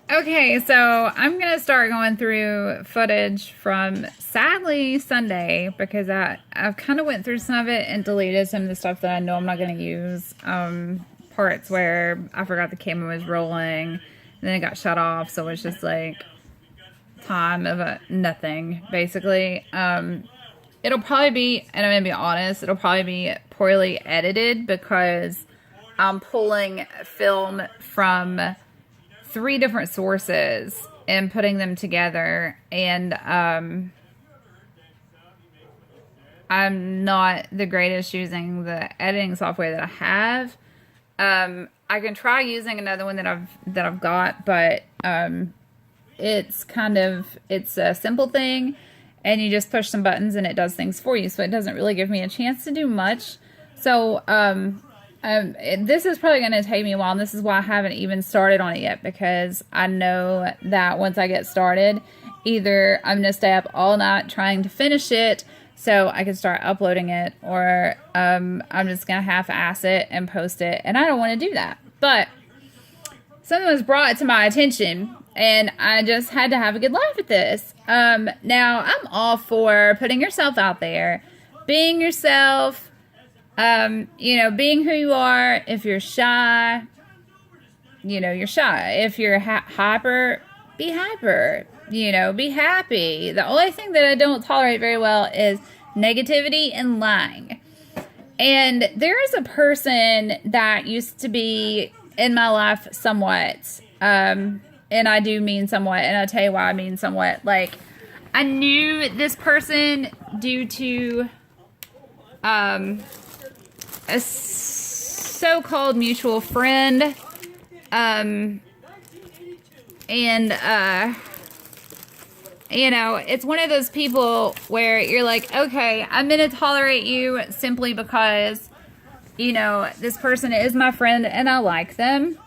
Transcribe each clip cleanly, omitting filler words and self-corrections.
Okay, so I'm gonna start going through footage from sadly Sunday because I've kind of went through some of it and deleted some of the stuff that I know I'm not gonna use. Parts where I forgot the camera was rolling, and then it got shut off, so it's just like time of nothing basically. It'll probably be, and I'm gonna be honest, it'll probably be poorly edited because I'm pulling film from three different sources and putting them together, and I'm not the greatest using the editing software that I have. I can try using another one that I've got, but it's a simple thing, and you just push some buttons and it does things for you, so it doesn't really give me a chance to do much. So this is probably going to take me a while, and this is why I haven't even started on it yet, because I know that once I get started, either I'm going to stay up all night trying to finish it so I can start uploading it, or I'm just going to half-ass it and post it, and I don't want to do that. But something was brought to my attention, and I just had to have a good laugh at this. Now, I'm all for putting yourself out there, being yourself, being who you are. If you're shy, you're shy. If you're hyper, be hyper. Be happy. The only thing that I don't tolerate very well is negativity and lying. And there is a person that used to be in my life somewhat, and I do mean somewhat, and I'll tell you why I mean somewhat. Like, I knew this person due to a so-called mutual friend, and it's one of those people where you're like, okay, I'm gonna tolerate you simply because this person is my friend and I like them,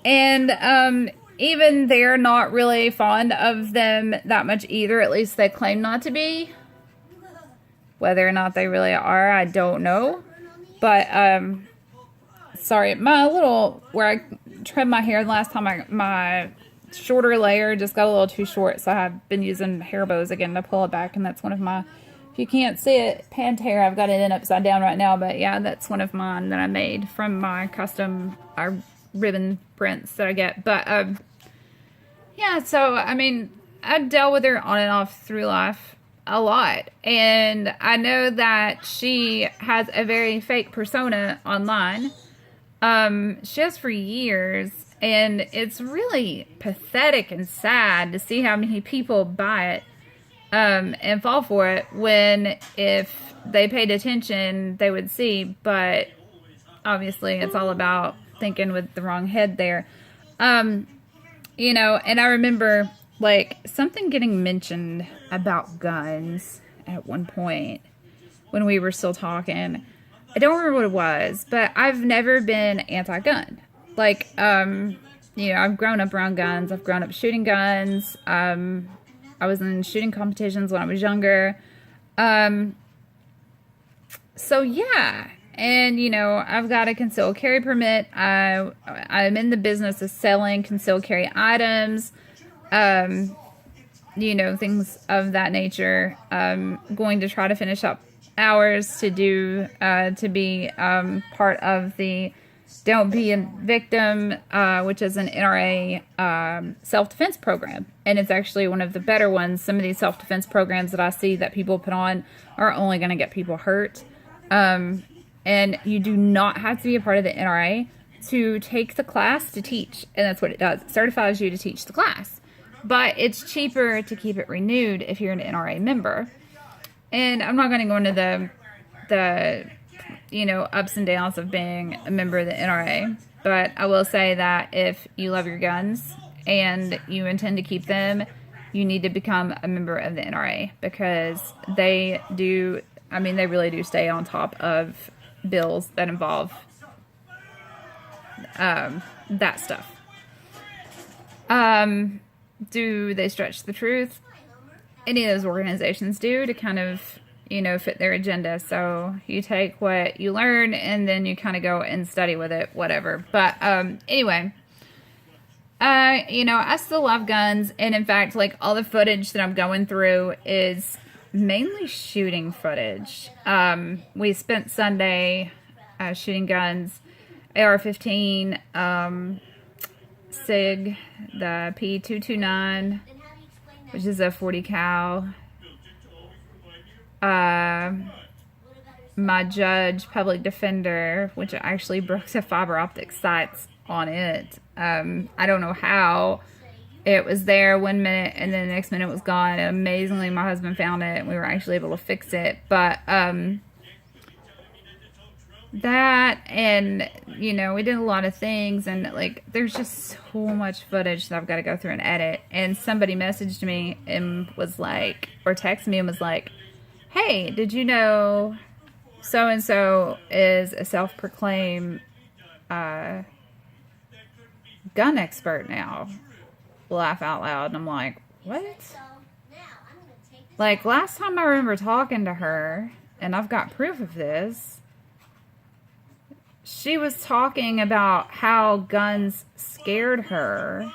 and even they're not really fond of them that much either. At least they claim not to be. Whether or not they really are, I don't know. But sorry, where I trimmed my hair the last time, my shorter layer just got a little too short, so I've been using hair bows again to pull it back, and that's one of my, if you can't see it, Pantera. I've got it in upside down right now, but yeah, that's one of mine that I made from my custom ribbon prints that I get. But yeah, so I mean, I've dealt with her on and off through life a lot, and I know that she has a very fake persona online. She has for years, and it's really pathetic and sad to see how many people buy it and fall for it, when if they paid attention they would see. But obviously it's all about thinking with the wrong head there. And I remember like something getting mentioned about guns at one point when we were still talking. I don't remember what it was, but I've never been anti-gun. Like, I've grown up around guns. I've grown up shooting guns. I was in shooting competitions when I was younger. So yeah. And, I've got a concealed carry permit. I'm in the business of selling concealed carry items. Things of that nature. Going to try to finish up hours to be part of the Don't Be a Victim, which is an NRA self-defense program. And it's actually one of the better ones. Some of these self-defense programs that I see that people put on are only going to get people hurt. And you do not have to be a part of the NRA to take the class to teach. And that's what it does. It certifies you to teach the class. But it's cheaper to keep it renewed if you're an NRA member. And I'm not going to go into the ups and downs of being a member of the NRA. But I will say that if you love your guns and you intend to keep them, you need to become a member of the NRA, because they really do stay on top of bills that involve that stuff. Do they stretch the truth? Any of those organizations do, to kind of, fit their agenda. So you take what you learn and then you kind of go and study with it, whatever. But anyway, You know, I still love guns, and in fact, like, all the footage that I'm going through is mainly shooting footage. We spent Sunday shooting guns, AR-15, SIG, the P229, which is a 40 cal. My Judge public defender, which actually broke the fiber optic sights on it. I don't know how. It was there one minute and then the next minute it was gone. And amazingly, my husband found it and we were actually able to fix it. But that, and you know, we did a lot of things, and like, there's just so much footage that I've got to go through and edit. And somebody messaged me and was like, or texted me and was like, hey, did you know so and so is a self-proclaimed gun expert now? Laugh out loud. And I'm like, what? Like, last time I remember talking to her, and I've got proof of this, she was talking about how guns scared her.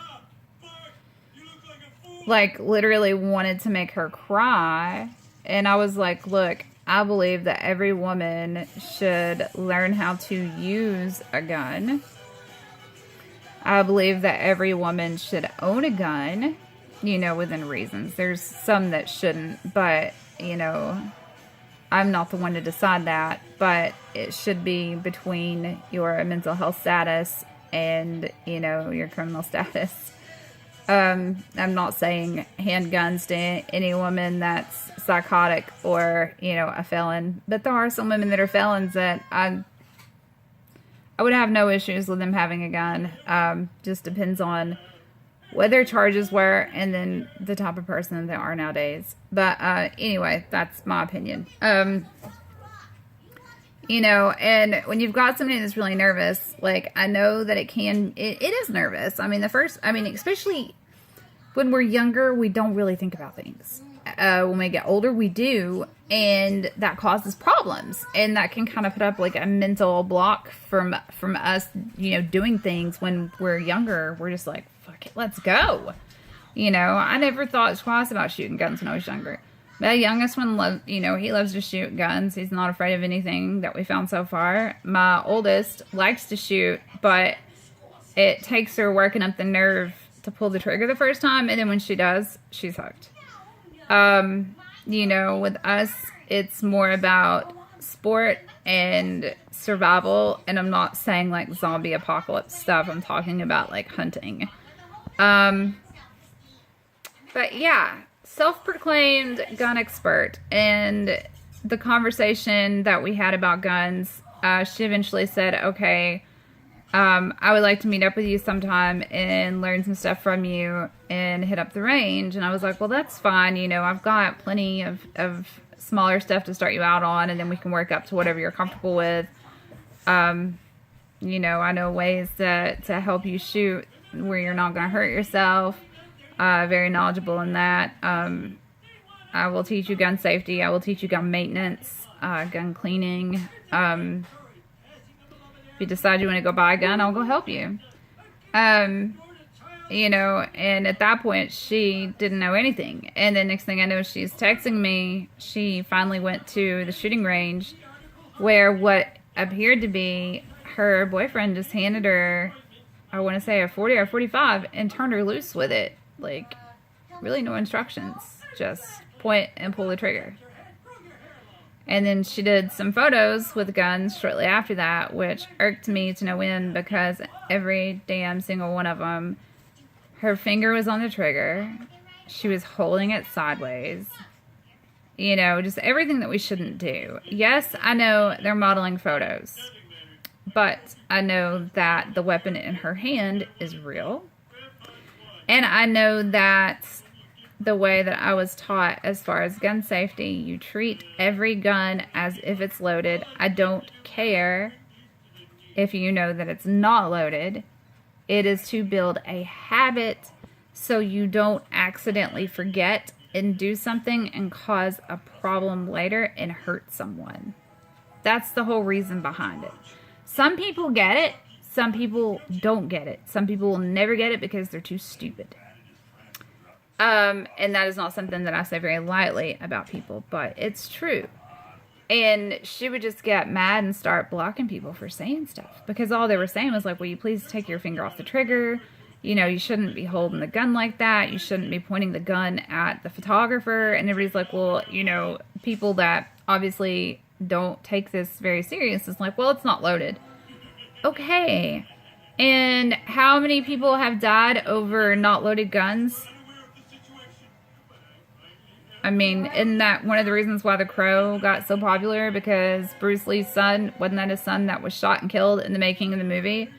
Like, literally wanted to make her cry. And I was like, look, I believe that every woman should learn how to use a gun. I believe that every woman should own a gun, you know, within reasons. There's some that shouldn't, but, you know, I'm not the one to decide that. But it should be between your mental health status and, you know, your criminal status. I'm not saying handguns to any woman that's psychotic or, you know, a felon. But there are some women that are felons that I would have no issues with them having a gun. Just depends on what their charges were and then the type of person they are nowadays. But anyway, that's my opinion. You know, and when you've got somebody that's really nervous, like, I know that it is nervous. I mean, especially when we're younger, we don't really think about things. When we get older, we do, and that causes problems. And that can kind of put up like a mental block from us, you know, doing things when we're younger. We're just like, fuck it, let's go. You know, I never thought twice about shooting guns when I was younger. My youngest one, he loves to shoot guns. He's not afraid of anything that we found so far. My oldest likes to shoot, but it takes her working up the nerve to pull the trigger the first time, and then when she does, she's hooked. You know, with us, it's more about sport and survival, and I'm not saying like zombie apocalypse stuff. I'm talking about like hunting. But yeah, self-proclaimed gun expert, and the conversation that we had about guns, she eventually said, okay, I would like to meet up with you sometime and learn some stuff from you and hit up the range. And I was like, well, that's fine. You know, I've got plenty of smaller stuff to start you out on, and then we can work up to whatever you're comfortable with. You know, I know ways to help you shoot where you're not going to hurt yourself. Very knowledgeable in that. I will teach you gun safety. I will teach you gun maintenance, gun cleaning. If you decide you want to go buy a gun, I'll go help you. You know, and at that point, she didn't know anything. And then next thing I know, she's texting me. She finally went to the shooting range where what appeared to be her boyfriend just handed her, I want to say a 40 or 45, and turned her loose with it. Like, really no instructions. Just point and pull the trigger. And then she did some photos with guns shortly after that, which irked me to no end because every damn single one of them, her finger was on the trigger. She was holding it sideways. You know, just everything that we shouldn't do. Yes, I know they're modeling photos, but I know that the weapon in her hand is real. And I know that the way that I was taught as far as gun safety, you treat every gun as if it's loaded. I don't care if you know that it's not loaded. It is to build a habit so you don't accidentally forget and do something and cause a problem later and hurt someone. That's the whole reason behind it. Some people get it. some people don't get it. Some people will never get it because they're too stupid. And that is not something that I say very lightly about people, but it's true. And she would just get mad and start blocking people for saying stuff. Because all they were saying was like, will you please take your finger off the trigger? You know, you shouldn't be holding the gun like that. You shouldn't be pointing the gun at the photographer. And everybody's like, well, you know, people that obviously don't take this very serious is like, well, it's not loaded. Okay. And how many people have died over not loaded guns? I mean, isn't that one of the reasons why The Crow got so popular? Because Bruce Lee's son, wasn't that his son that was shot and killed in the making of the movie?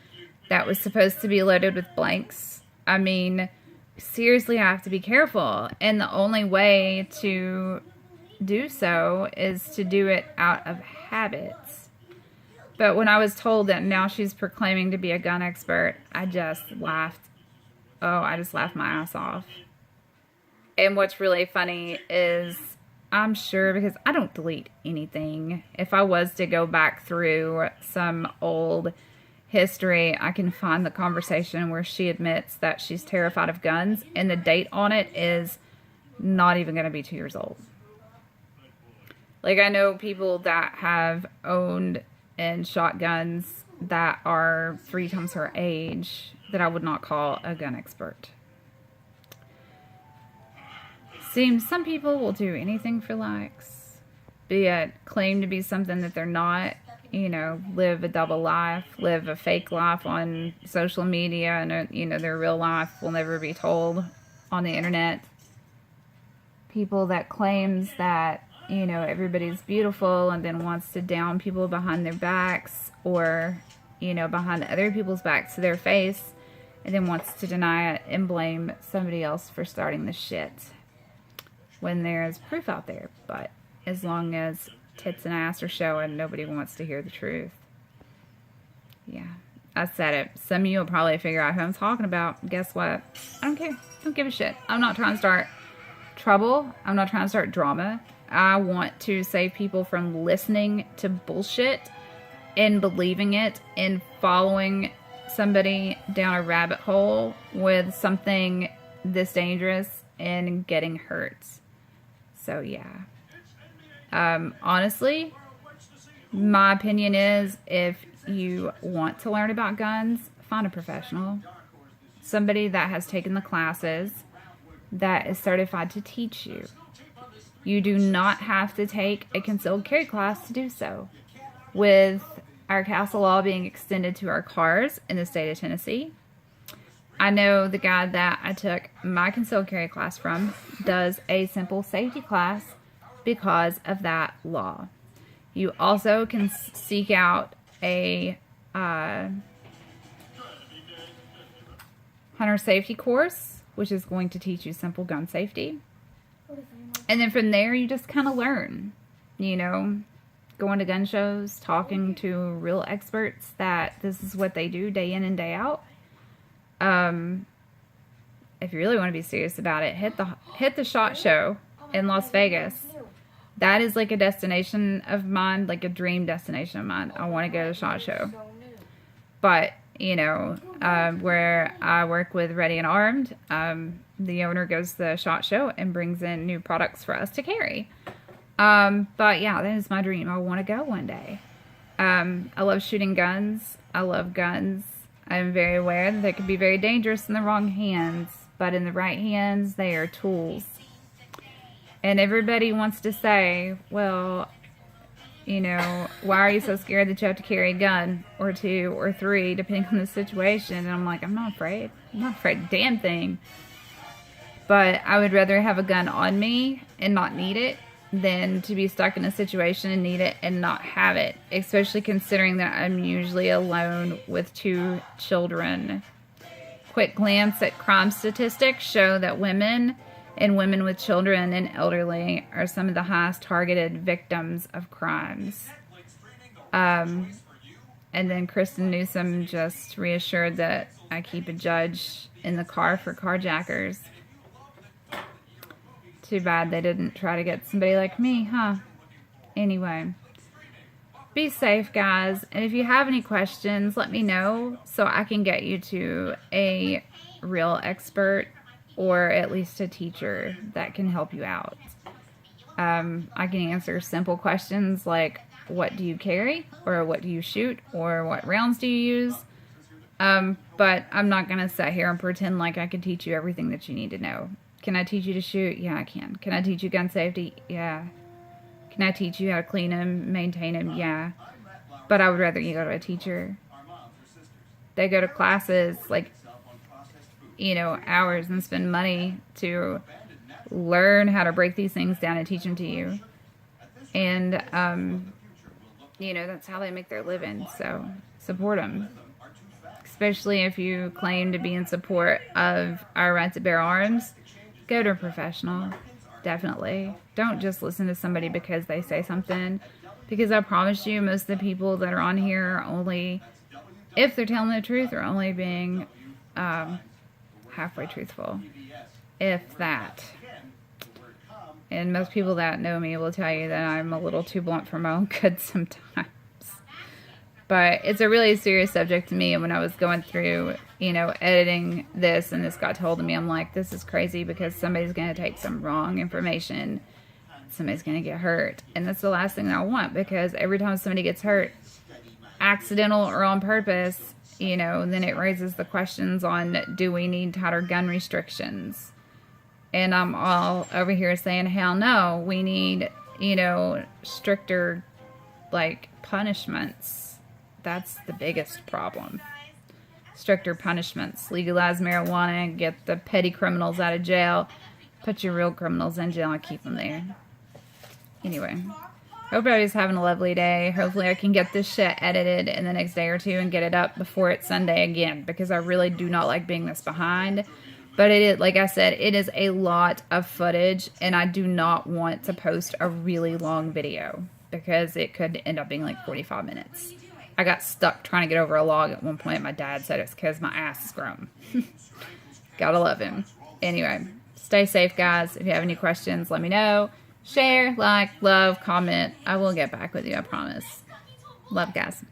That was supposed to be loaded with blanks. I mean, seriously, I have to be careful. And the only way to do so is to do it out of habits. But when I was told that now she's proclaiming to be a gun expert, I just laughed. Oh, I just laughed my ass off. And what's really funny is, I'm sure, because I don't delete anything. If I was to go back through some old history, I can find the conversation where she admits that she's terrified of guns. And the date on it is not even going to be 2 years old. Like, I know people that have owned and shot guns that are 3 times her age that I would not call a gun expert. Seems some people will do anything for likes, be it claim to be something that they're not, you know, live a double life, live a fake life on social media, and, you know, their real life will never be told on the internet. People that claims that, you know, everybody's beautiful and then wants to down people behind their backs or, you know, behind other people's backs to their face and then wants to deny it and blame somebody else for starting the shit. When there's proof out there, but as long as tits and ass are showing, nobody wants to hear the truth. Yeah, I said it. Some of you will probably figure out who I'm talking about. Guess what? I don't care. Don't give a shit. I'm not trying to start trouble. I'm not trying to start drama. I want to save people from listening to bullshit and believing it and following somebody down a rabbit hole with something this dangerous and getting hurt. So, yeah. Honestly, my opinion is if you want to learn about guns, find a professional. Somebody that has taken the classes, that is certified to teach you. You do not have to take a concealed carry class to do so. With our CASEL law being extended to our cars in the state of Tennessee, I know the guy that I took my concealed carry class from does a simple safety class because of that law. You also can seek out a hunter safety course, which is going to teach you simple gun safety. And then from there, you just kind of learn, you know, going to gun shows, talking to real experts that this is what they do day in and day out. If you really want to be serious about it, hit the SHOT Show in Las Vegas. That is like a destination of mine, like a dream destination of mine. I want to go to the SHOT Show. But, you know, where I work with Ready and Armed, the owner goes to the SHOT Show and brings in new products for us to carry. But yeah, that is my dream. I want to go one day. I love shooting guns. I love guns. I'm very aware that they can be very dangerous in the wrong hands, but in the right hands, they are tools. And everybody wants to say, well, you know, why are you so scared that you have to carry a gun or 2 or 3, depending on the situation? And I'm like, I'm not afraid. I'm not afraid of a damn thing. But I would rather have a gun on me and not need it than to be stuck in a situation and need it and not have it, especially considering that I'm usually alone with 2 children. Quick glance at crime statistics show that women and women with children and elderly are some of the highest targeted victims of crimes. And then Kristen Newsom just reassured that I keep a judge in the car for carjackers. Too bad they didn't try to get somebody like me, huh? Anyway, be safe, guys. And if you have any questions, let me know so I can get you to a real expert or at least a teacher that can help you out. I can answer simple questions like, what do you carry, or what do you shoot, or what rounds do you use? But I'm not going to sit here and pretend like I can teach you everything that you need to know. Can I teach you to shoot? Yeah, I can. Can I teach you gun safety? Yeah. Can I teach you how to clean them, maintain them? Yeah. But I would rather you go to a teacher. They go to classes, like, hours, and spend money to learn how to break these things down and teach them to you. And, that's how they make their living. So support them. Especially if you claim to be in support of our right to bear arms, go to a professional. Definitely. Don't just listen to somebody because they say something. Because I promise you, most of the people that are on here are only, if they're telling the truth, are only being halfway truthful. If that. And most people that know me will tell you that I'm a little too blunt for my own good sometimes. But it's a really serious subject to me. And when I was going through, editing this and this got told to me, I'm like, this is crazy because somebody's going to take some wrong information. Somebody's going to get hurt. And that's the last thing that I want, because every time somebody gets hurt, accidental or on purpose, then it raises the questions on, do we need tighter gun restrictions? And I'm all over here saying, hell no, we need, stricter, punishments. That's the biggest problem. Stricter punishments. Legalize marijuana, get the petty criminals out of jail, put your real criminals in jail and keep them there. Anyway, hope everybody's having a lovely day. Hopefully I can get this shit edited in the next day or two and get it up before it's Sunday again, because I really do not like being this behind. But it is, like I said, it is a lot of footage, and I do not want to post a really long video because it could end up being like 45 minutes. I got stuck trying to get over a log at one point. My dad said it's because my ass is grown. Gotta love him. Anyway, stay safe, guys. If you have any questions, let me know. Share, like, love, comment. I will get back with you, I promise. Love, guys.